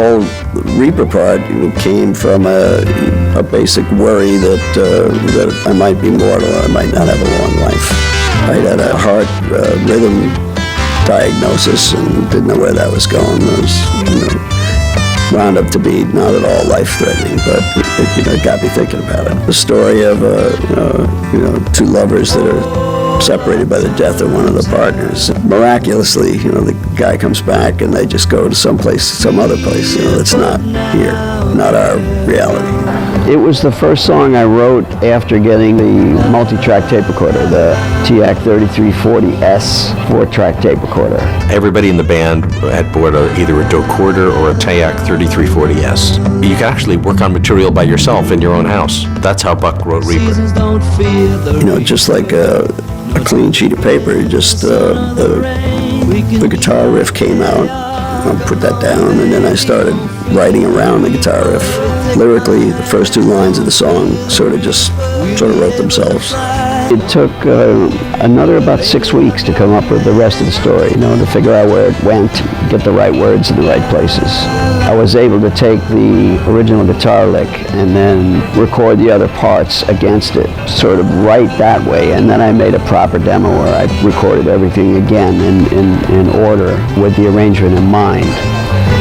whole Reaper part came from a basic worry that I might be mortal, I might not have a long life. I had a heart rhythm diagnosis and didn't know where that was going. It was, wound up to be not at all life-threatening, but it got me thinking about it. The story of two lovers that are separated by the death of one of the partners. Miraculously, the guy comes back and they just go to some other place, that's not here, not our reality. It was the first song I wrote after getting the multi-track tape recorder, the TAC 3340S 4-track tape recorder. Everybody in the band had bought either a Docorder or a TAC 3340S. You can actually work on material by yourself in your own house. That's how Buck wrote Reaper. Just like a clean sheet of paper, just the guitar riff came out, I put that down, and then I started writing around the guitar riff. Lyrically, the first two lines of the song sort of wrote themselves. It took another about 6 weeks to come up with the rest of the story, to figure out where it went, get the right words in the right places. I was able to take the original guitar lick and then record the other parts against it, sort of right that way, and then I made a proper demo where I recorded everything again in order with the arrangement in mind.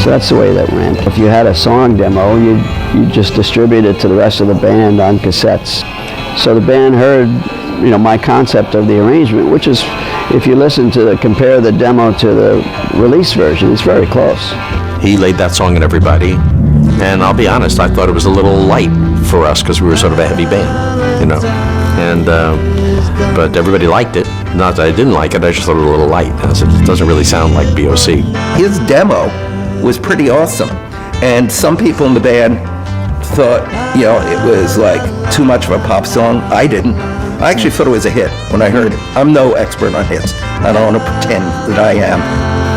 So that's the way that went. If you had a song demo, you just distribute it to the rest of the band on cassettes. So the band heard my concept of the arrangement, which is, if you compare the demo to the release version, it's very close. He laid that song on everybody, and I'll be honest, I thought it was a little light for us because we were sort of a heavy band, but everybody liked it. Not that I didn't like it, I just thought it was a little light. I said, it doesn't really sound like BOC. His demo was pretty awesome, and some people in the band thought, it was like too much of a pop song. I didn't. I actually thought it was a hit when I heard it. I'm no expert on hits. I don't want to pretend that I am.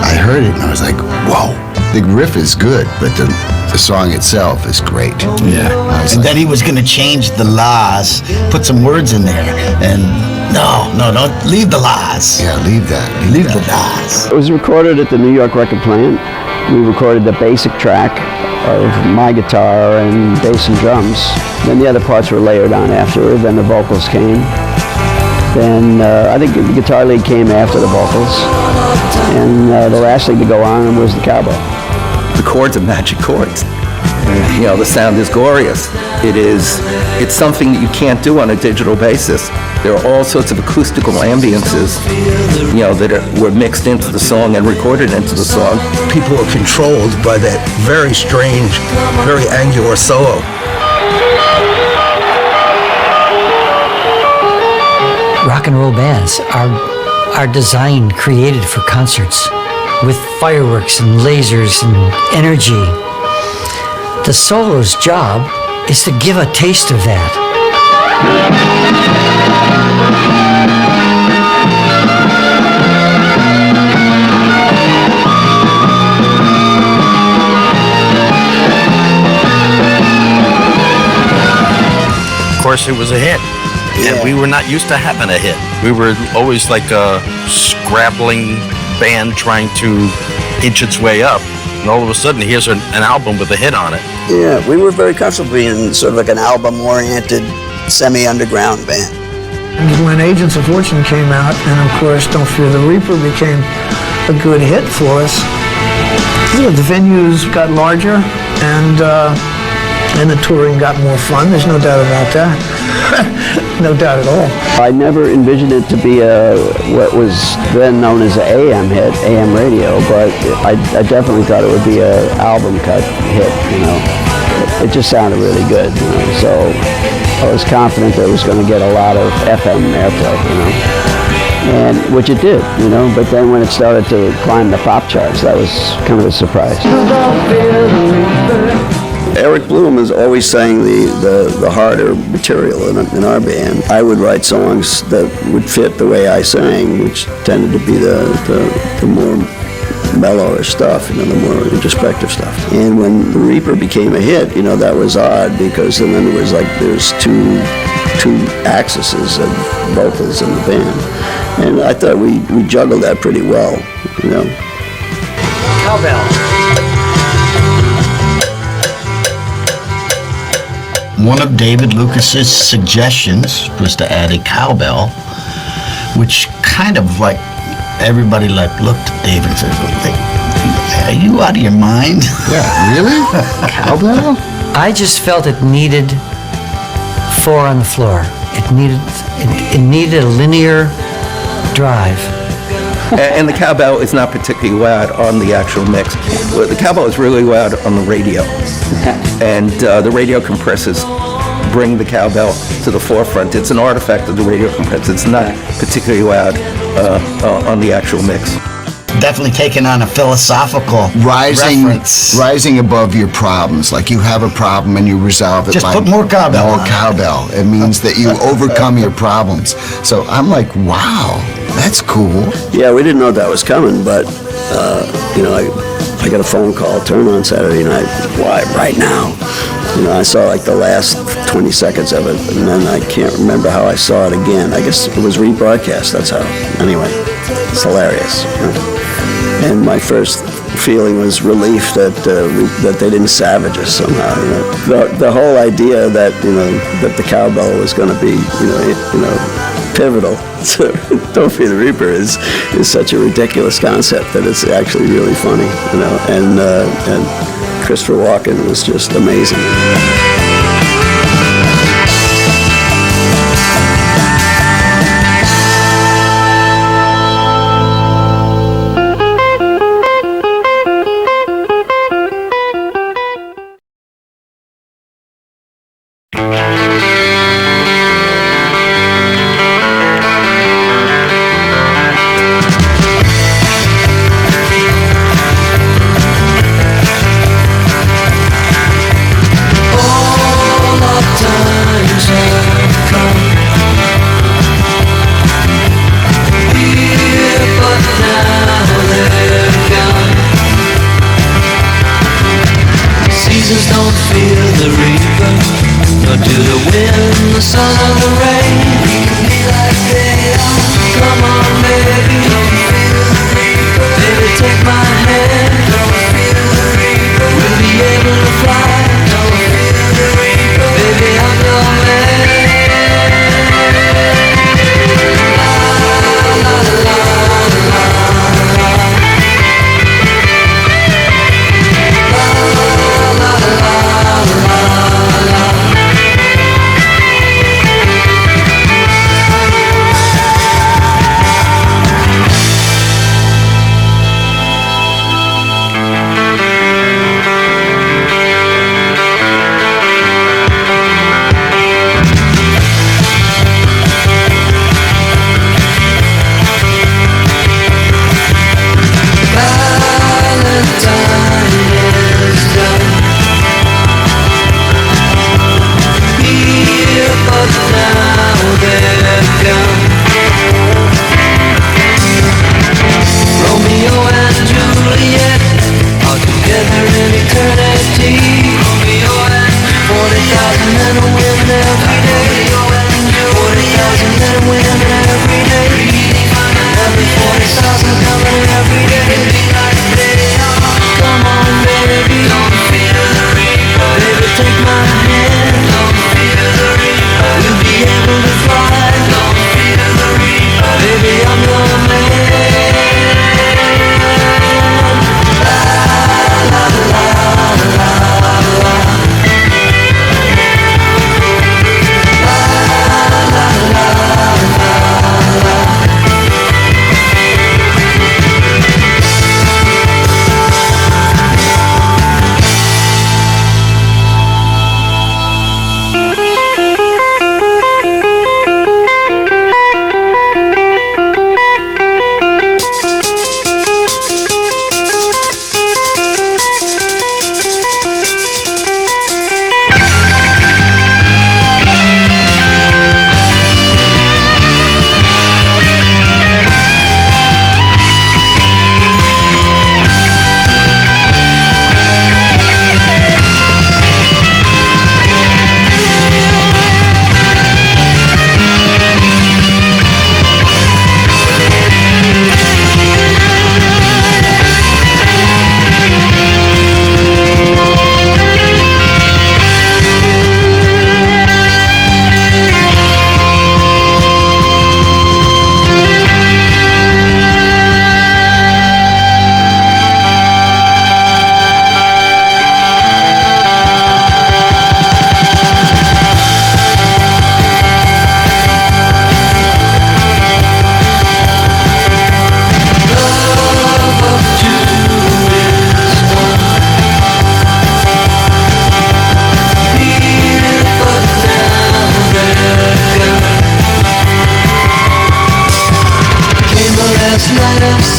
I heard it and I was like, whoa, the riff is good, but the song itself is great. Yeah. And then he was going to change the laws, put some words in there, and no, don't leave the laws. Yeah, leave that. Leave the laws. It was recorded at the New York record plant. We recorded the basic track of my guitar and bass and drums. Then the other parts were layered on after. Then the vocals came. Then I think the guitar lead came after the vocals. And the last thing to go on was the cowbell. The chords are magic chords. The sound is glorious. It's something that you can't do on a digital basis. There are all sorts of acoustical ambiences, that were mixed into the song and recorded into the song. People are controlled by that very strange, very angular solo. Rock and roll bands are designed, created for concerts with fireworks and lasers and energy. The solo's job is to give a taste of that. Of course, it was a hit. And we were not used to having a hit. We were always like a scrabbling band trying to inch its way up. And all of a sudden, here's an album with a hit on it. Yeah, we were very comfortable being sort of like an album-oriented, semi-underground band. And when Agents of Fortune came out, and of course, Don't Fear the Reaper became a good hit for us, the venues got larger, and the touring got more fun. There's no doubt about that. No doubt at all. I never envisioned it to be what was then known as an AM hit, AM radio, but I definitely thought it would be an album cut hit, It just sounded really good, So I was confident that it was going to get a lot of FM airplay, And which it did, but then when it started to climb the pop charts, that was kind of a surprise. Eric Bloom is always sang the harder material in our band. I would write songs that would fit the way I sang, which tended to be the more mellower stuff, the more introspective stuff. And when The Reaper became a hit, that was odd because then there's two axes of vocals in the band. And I thought we juggled that pretty well, Cowbell. one of David Lucas's suggestions was to add a cowbell, which kind of like everybody like looked at David and said, "Are you out of your mind?" Yeah, really? Cowbell? I just felt it needed 4 on the floor. It needed a linear drive. And the cowbell is not particularly loud on the actual mix. Well, the cowbell is really loud on the radio. And the radio compressors bring the cowbell to the forefront. It's an artifact of the radio compressor. It's not particularly loud on the actual mix. Definitely taking on a philosophical reference. Rising above your problems. Like you have a problem and you resolve it. Just by put more cowbell More on it. cowbell. It means that you overcome your problems. So I'm like, wow, that's cool. Yeah, we didn't know that was coming, but, I got a phone call, turn on Saturday night. Why, right now? I saw like the last 20 seconds of it, and then I can't remember how I saw it again. I guess it was rebroadcast, that's how. Anyway, it's hilarious. And my first feeling was relief that they didn't savage us somehow. The whole idea that that the cowbell was going to be pivotal to Don't Fear the Reaper is such a ridiculous concept that it's actually really funny. And Christopher Walken was just amazing.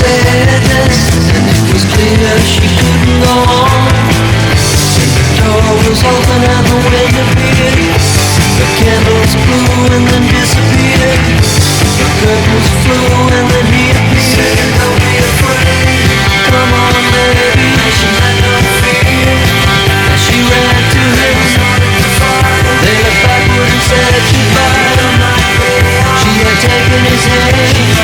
sadness, and it was clear she couldn't go on. The door was open and the wind appeared. The candles blew and then disappeared. The curtains flew and then he appeared. Don't be afraid, come on baby, she had no fear. And she ran to him, they looked backward and said goodbye. She had taken his hand.